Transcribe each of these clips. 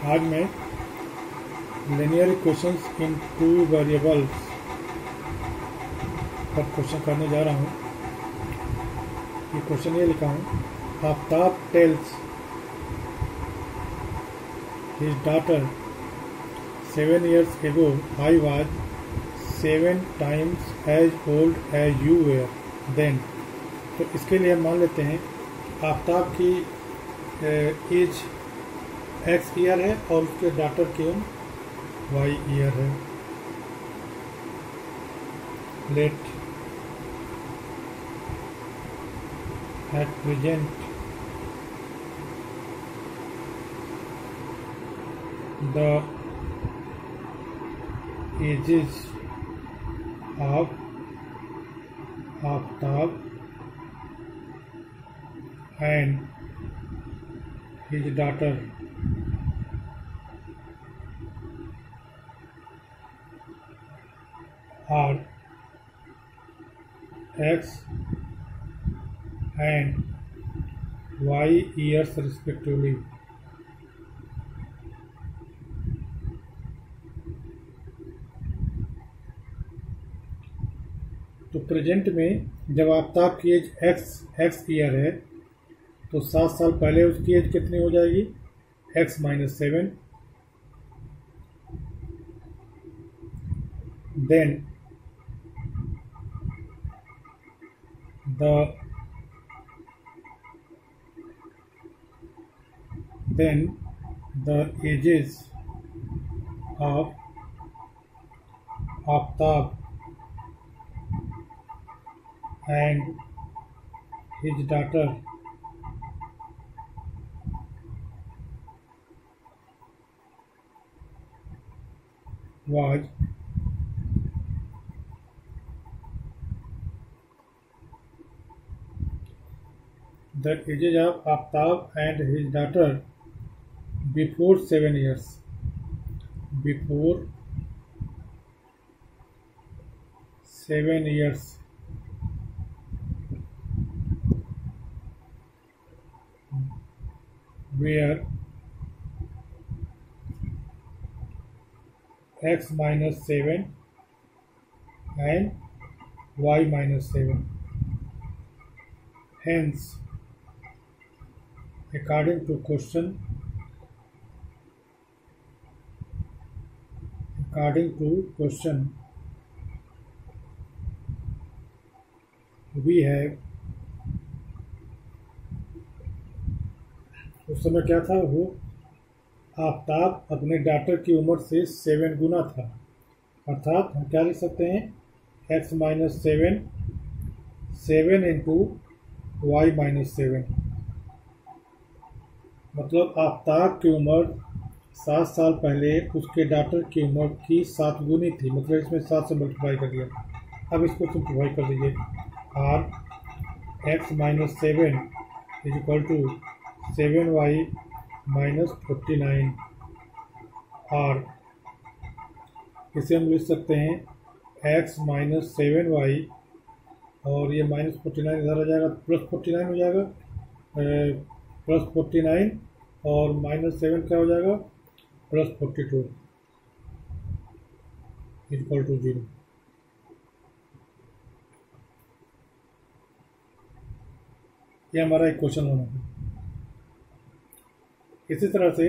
आज मैं linear equations इन two variables पर क्वेश्चन करने जा रहा हूँ। ये क्वेश्चन ये लिखा हूँ, Aftab tales his daughter 7 years ago I was 7 times as old as you were then। तो इसके लिए हम मान लेते हैं आफ्ताब की एज x ईयर है और उसके डॉटर की उम्र y ईयर है। Let at present the ages of Aftab and his daughter are X and Y years respectively। तो प्रेजेंट में जब आफ्ताब की एज एक्स ईयर है तो 7 साल पहले उसकी एज कितनी हो जाएगी, x-7। Then the ages of Aftab and his daughter was the ages of Aftab and his daughter before 7 years, before 7 years where x-7 and y-7। Hence, according to question, we have, उस समय क्या था, वो आफ्ताब अपने daughter की उम्र से 7 गुना था। अर्थात हम क्या लिख सकते हैं, x-7 7 इंटू y-7। मतलब आफ्ताब की उम्र 7 साल पहले उसके डॉटर की उम्र की 7 गुनी थी। मतलब इसमें 7 से मल्टीप्लाई कर दिया। अब इसको सिंप्लीफाई कर दीजिए। r x-7 is equal to 7y-49। और इसे हम लिख सकते हैं x-7y और ये -49 इधर आ जाएगा, +49 हो जाएगा, +49 और -7 क्या हो जाएगा, +42 इक्वल टू 0। ये हमारा इक्वेशन होना है। इसी तरह से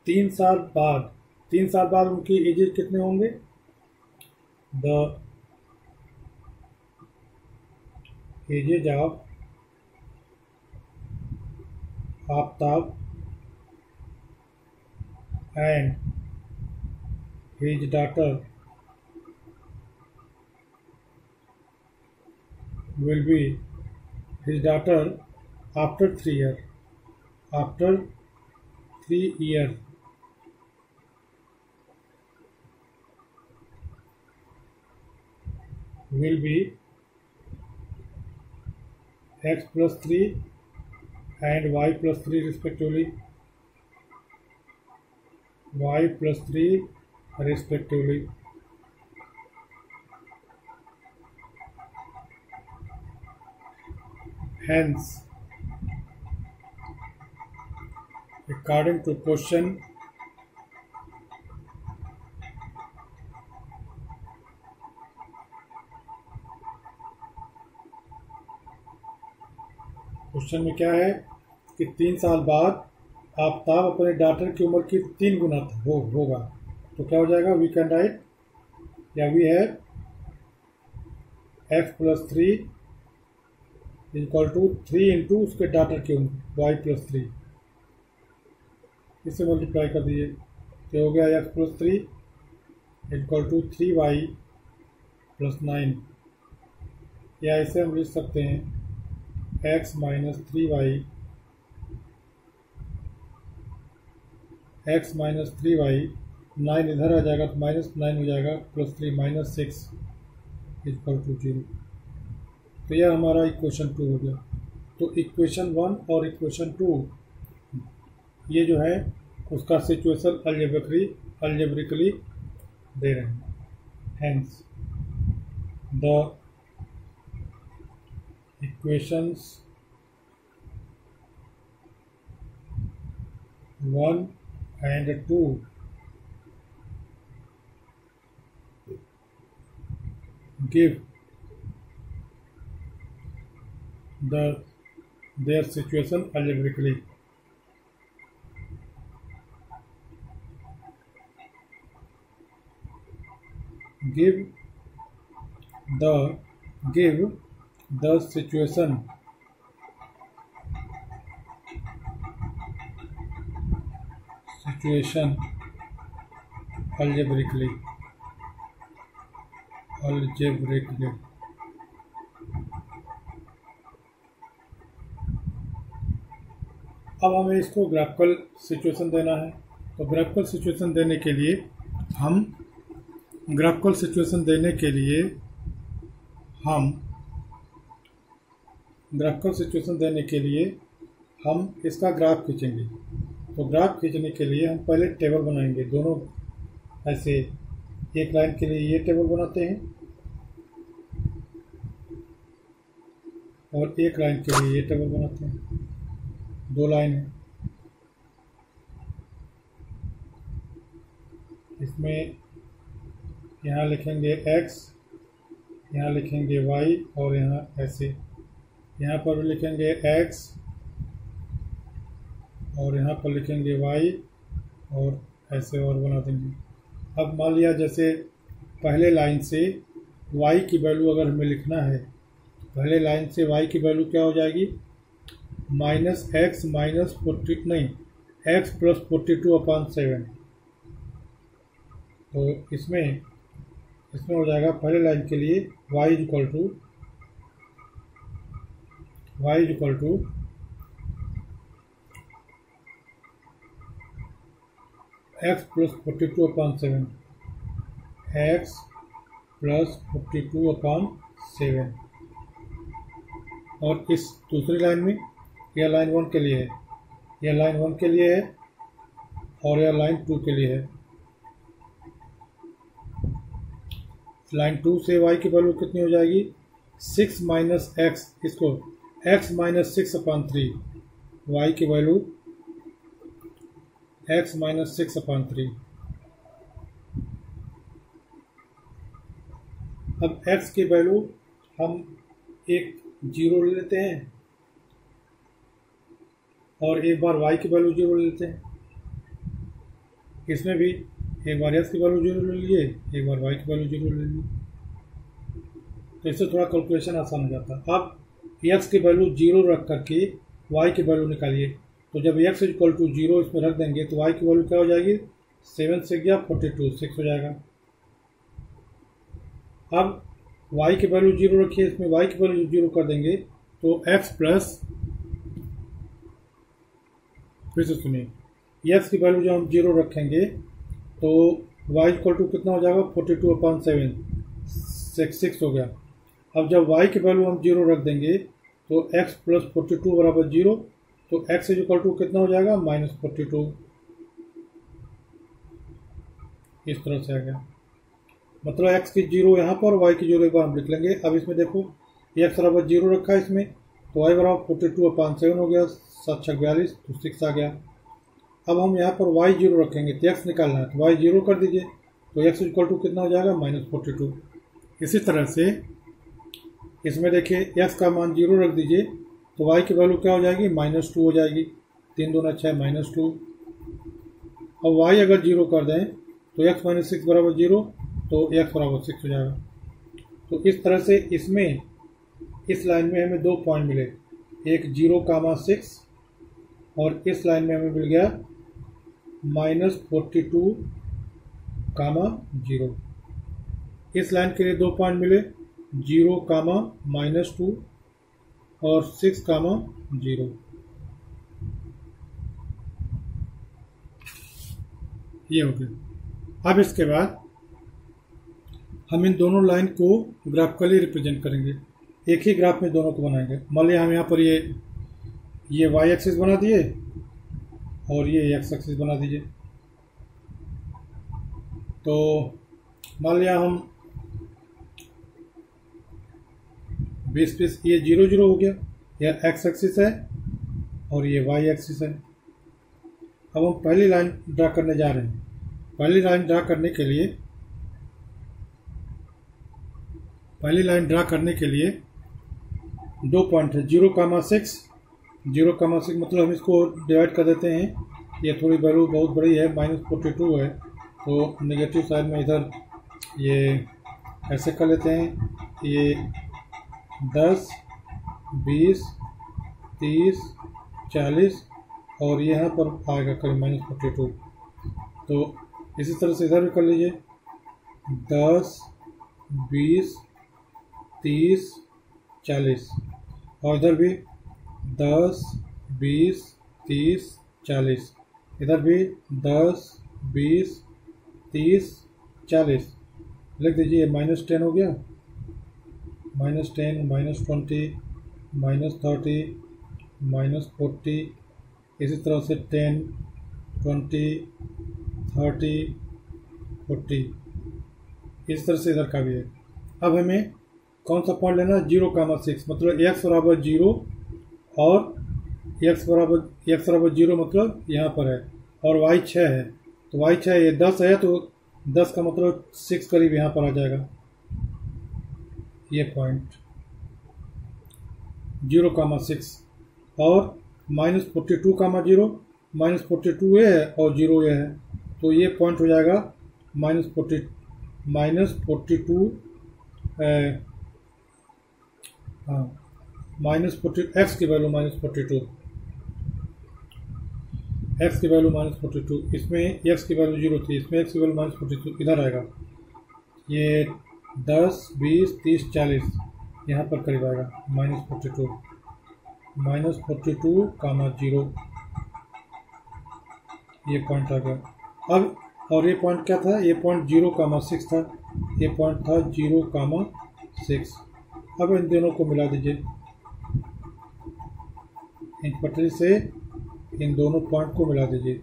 3 साल बाद उनकी एजेस कितने होंगे, the edges of Aftab and his daughter will be after 3 years will be x+3 and y+3 respectively, Hence, according to question में क्या है कि 3 साल बाद आफ्ताब अपने डॉटर की उम्र की 3 गुना होगा। तो क्या हो जाएगा, वी कैन राइट या we have x+3 equal to 3 into उसके डॉटर की उम्र y+3, इससे मल्टीप्लाई कर दीजिए तो हो गया x+3 इक्वल टू 3y+9, या इसे हम लिख सकते हैं x माइनस 3y 9 इधर आ जाएगा तो -9 हो जाएगा, +3 -6 इक्वल टू 0। तो यह हमारा इक्वेशन 2 हो गया। तो इक्वेशन 1 और इक्वेशन 2 ये जो है उसका सिचुएशन अलजेब्रिकली दे रहे हैं। Hence the equations 1 and 2 give their situation algebraically. Give the situation algebraically. अब हमें इसको ग्राफिकल सिचुएशन देना है। तो ग्राफिकल सिचुएशन देने के लिए हम इसका ग्राफ खींचेंगे। तो ग्राफ खींचने के लिए हम पहले टेबल बनाएंगे। दोनों ऐसे एक लाइन के लिए ये टेबल बनाते हैं और एक लाइन के लिए ये टेबल बनाते हैं। 2 लाइन है, इसमें यहाँ लिखेंगे x, यहाँ लिखेंगे y और यहाँ ऐसे, यहाँ पर भी लिखेंगे x और यहाँ पर लिखेंगे y और ऐसे और बना देंगे। अब मान लिया जैसे पहले लाइन से y की वैल्यू अगर हमें लिखना है, पहले लाइन से y की वैल्यू क्या हो जाएगी, x प्लस 42/7। तो इसमें हो जाएगा पहले लाइन के लिए y equal to x plus 42/7, x plus 42/7। और इस दूसरी लाइन में यह लाइन 1 के लिए है, यह लाइन 1 के लिए है और यह लाइन 2 के लिए है। लाइन 2 से y की वैल्यू कितनी हो जाएगी, 6 माइनस x, इसको x माइनस 6/3, y की वैल्यू x माइनस 6/3। अब x की वैल्यू हम एक 0 ले लेते हैं और एक बार y की वैल्यू 0 ले लेते हैं। इसमें भी एक बार x की वैल्यू 0 ले लिए, एक बार y की वैल्यू 0 ले लिए। तो इससे थोड़ा कैलकुलेशन आसान हो जाता है। अब x की वैल्यू 0 रख करके y की वैल्यू निकालिए। तो जब x इक्वल टू 0 इसमें रख देंगे तो y की वैल्यू क्या हो जाएगी, 7 से गया 42, 6 हो जाएगा। अब y की वैल्यू 0 रखिए, इसमें y की वैल्यू 0 कर देंगे तो x प्लस, फिर से सुनिए, x की वैल्यू जो हम 0 रखेंगे तो y इक्वल टू कितना हो जाएगा, 42/7, 6 हो गया। अब जब y की वैल्यू हम 0 रख देंगे तो x प्लस 42 बराबर 0, तो x इक्वल टू कितना हो जाएगा, -42। इस तरह से आ गया, मतलब x की 0 यहाँ पर, y की 0 एक बार हम लिख लेंगे। अब इसमें देखो x बराबर 0 रखा है इसमें, तो y बराबर 42/7 हो गया, 7 × 42 तो 6 आ गया। अब हम यहाँ पर y 0 रखेंगे तो x निकालना है, तो y 0 कर दीजिए, तो x इक्वल टू कितना हो जाएगा -42। इसी तरह से इसमें देखिए x का मान 0 रख दीजिए तो y की वैल्यू क्या हो जाएगी -2 हो जाएगी, 3 दूना 6 -2। अब y अगर 0 कर दें तो x - 6 बराबर 0, तो x बराबर 6 हो जाएगा। तो इस तरह से इसमें इस लाइन में हमें 2 पॉइंट मिले, एक 0,6 और इस लाइन में हमें मिल गया -42,0। इस लाइन के लिए 2 पॉइंट मिले 0,-2 और 6,0। ये हो गया। अब इसके बाद हम इन दोनों लाइन को ग्राफिकली रिप्रेजेंट करेंगे, एक ही ग्राफ में दोनों को बनाएंगे। मान लिया हम यहाँ पर ये y एक्सिस बना दिए और ये x एक्सिस बना दीजिए। तो मान लिया हम 20 ये 0 0 हो गया, यह x एक्सिस है और ये y एक्सिस है। अब हम पहली लाइन ड्रा करने जा रहे हैं। पहली लाइन ड्रा करने के लिए 2 पॉइंट है 0,6 मतलब हम इसको डिवाइड कर देते हैं, ये थोड़ी वैल्यू बहुत बड़ी है -42 है, तो नेगेटिव साइड में इधर ये ऐसे कर लेते हैं, ये 10 20 30 40 और यहाँ पर आएगा करीब -42। तो इसी तरह से इधर भी कर लीजिए 10 20 30 40 और इधर भी 10 20 30 40, इधर भी 10 20 30 40 लिख दीजिए। -10 हो गया, -10 -20 -30 -40, इसी तरह से 10 20 30 40, इस तरह से इधर का भी है। अब हमें कौन सा पॉइंट लेना है 0,6 मतलब x बराबर 0 और x बराबर 0 मतलब यहाँ पर है और y 6 है, तो y 6 ये 10 है, तो 10 का मतलब 6 करीब यहाँ पर आ जाएगा। ये पॉइंट 0,6 और -42,0 -42 ये है और 0 ये है, तो ये पॉइंट हो जाएगा -42 हाँ -40 x की वैल्यू -42, x की वैल्यू -42, इसमें x की वैल्यू 0 थी, इसमें x की वैल्यू -42 इधर आएगा। ये 10 20 30 40 यहाँ पर करीब आएगा -42 -42,0, ये पॉइंट आ गया। अब और ये पॉइंट क्या था, ये पॉइंट 0,6 था, ये पॉइंट था 0,6। अब इन दोनों को मिला दीजिए, इन पटरी से इन दोनों पॉइंट को मिला दीजिए,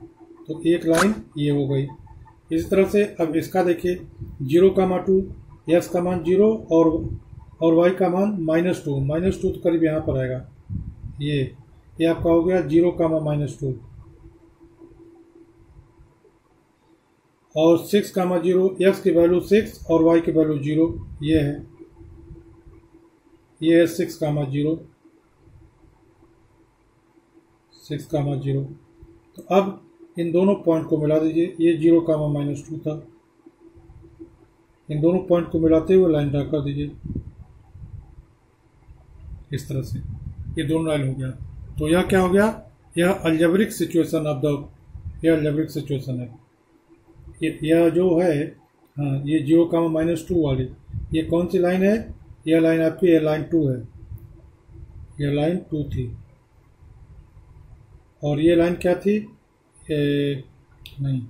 तो एक लाइन ये हो गई। इस तरह से अब इसका देखिए 0,2 x का मान 0 और y का मान -2 तो करीब यहाँ पर आएगा। ये आपका हो गया 0,-2 और 6,0, x की वैल्यू 6 और y की वैल्यू 0, ये है 6,0 6,0। तो अब इन दोनों पॉइंट को मिला दीजिए, ये 0,-2 था, इन दोनों पॉइंट को मिलाते हुए लाइन ड्रा कर दीजिए इस तरह से, ये दोनों लाइन हो गया। तो यह क्या हो गया, यह अलजेब्रिक सिचुएशन यह अलजेब्रिक सिचुएशन है। यह जो है हाँ ये 0,-2 वाली ये कौन सी लाइन है, यह लाइन आपकी ये लाइन 2 है, यह लाइन 2 थी और ये लाइन क्या थी, नहीं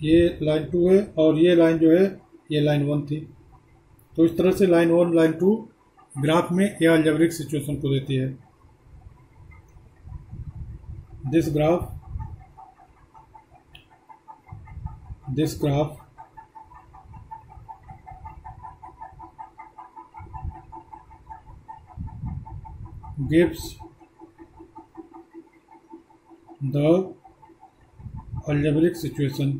ये लाइन 2 है और ये लाइन जो है ये लाइन 1 थी। तो इस तरह से लाइन 1 लाइन 2 ग्राफ में यह अलजेब्रिक सिचुएशन को देती है। This graph gives the algebraic situation,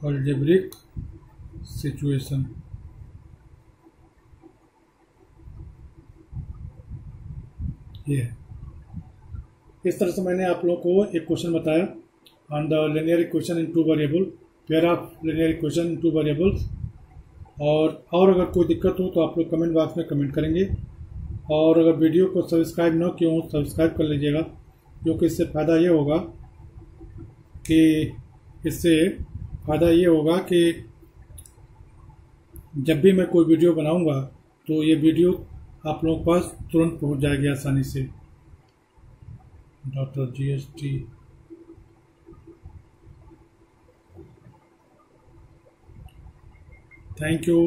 algebraic situation. ये है। इस तरह से मैंने आप लोगों को एक क्वेश्चन बताया on the linear equation in two variable, pair of linear equation in two variables. और अगर कोई दिक्कत हो तो आप लोग कमेंट बॉक्स में कमेंट करेंगे। और अगर वीडियो को सब्सक्राइब न किया हो सब्सक्राइब कर लीजिएगा, क्योंकि इससे फ़ायदा ये होगा कि जब भी मैं कोई वीडियो बनाऊंगा तो ये वीडियो आप लोगों के पास तुरंत पहुंच जाएगी आसानी से। Doctor GST, thank you.